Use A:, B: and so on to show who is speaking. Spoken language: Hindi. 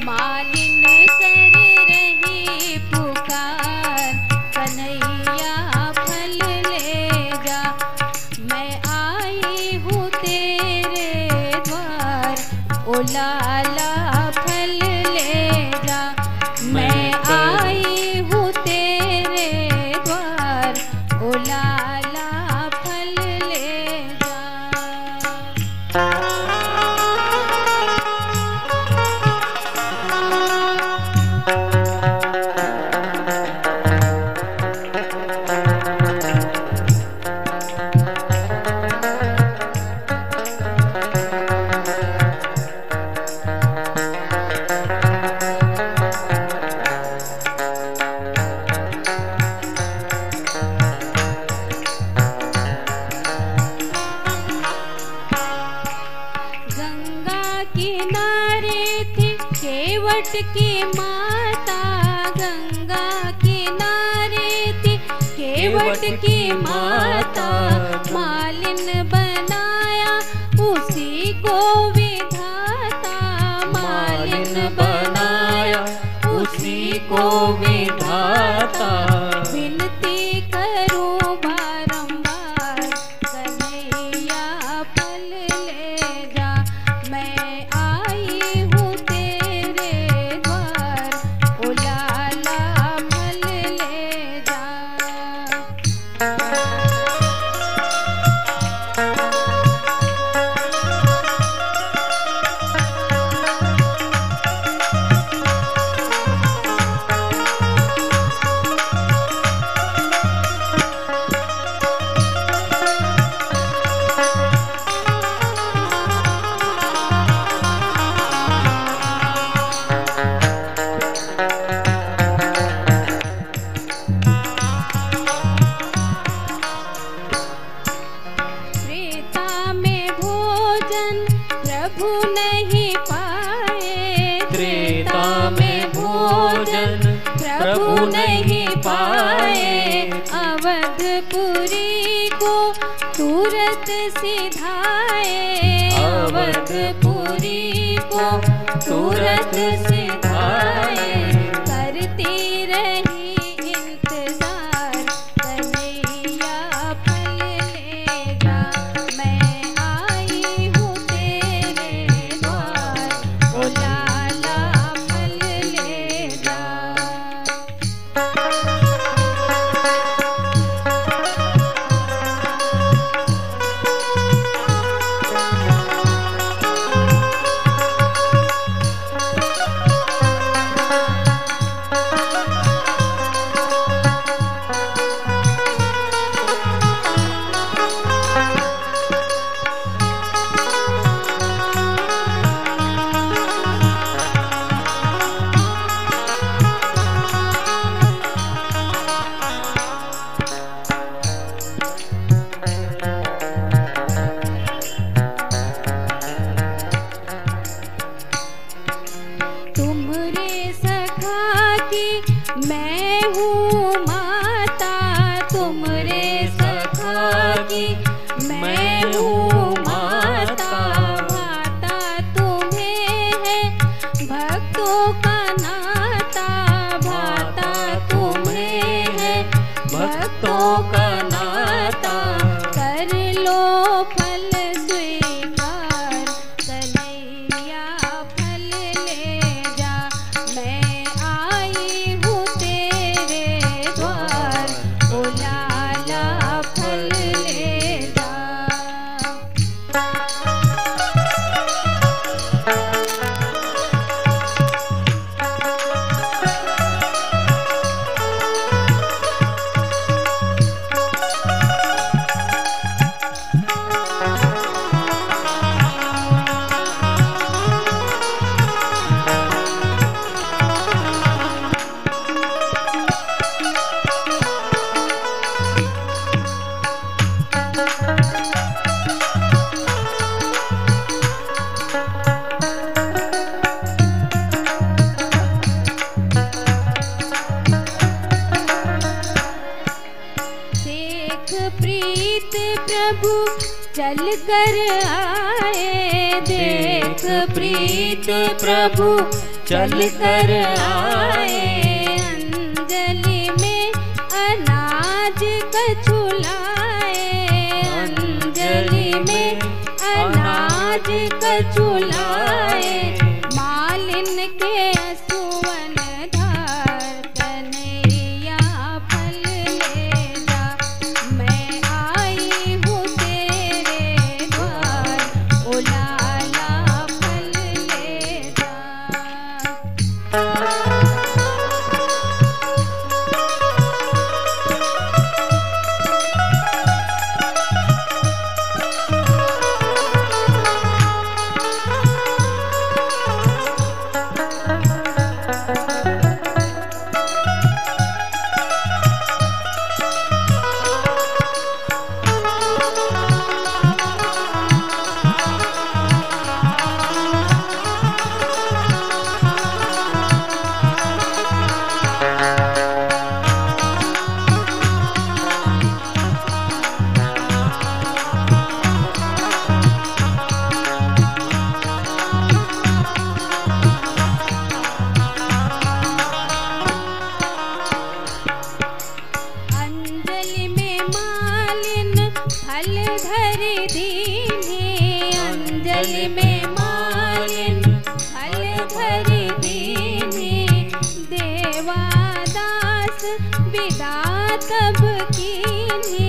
A: मालिन कर रही पुकार, कन्हैया फल ले जा। मैं आई हूँ तेरे द्वार, ओ लाला फल ले जा। मैं आई हूँ तेरे द्वार, ओ लाला फल ले जा। केवट की माता, गंगा किनारे थी केवट की माता। मालिन बनाया उसी को विधाता, मालिन बनाया उसी को विधाता। विनती करूं बारंबार, कन्हैया फल ले जा। मैं आई हूँ तेरे द्वार, ओ लाला फल ले जा। प्रभु नहीं पाए,
B: त्रेता में भोजन प्रभु नहीं पाए।
A: अवधपुरी को तुरत सिधाए,
B: अवधपुरी को तुरत सिधाए।
A: करती रही इंतजार, कन्हैया फल ले जा। मैं आई हूँ तेरे द्वार, ओ लाला फल ले जा। मैं हूँ माता, तुमरे सखा की मैं हूँ माता। भाता तुम्हें है भक्तों का नाता, भाता तुम्हें है भक्तों का नाता। कर लो फल स्वीकार, कन्हैया फल ले जा। मैं आई हूँ तेरे द्वार, ओ लाला फल ले जा। प्रीत प्रभु चल कर आए, देख प्रीत प्रभु
B: चल कर आए।
A: अंजलि में अनाज कछुलाए, अंजलि में अनाज कछुलाए। मालिन के असुवन धार कन्हैया फल ले जा। मैं आई हूँ तेरे द्वार, ओ लाला फल ले जा। अंजलि में मालिन फल धरि दीन्हे, अंजलि में मालिन फल धरि दीन्हे। देवादास विदा तब कीन्हे,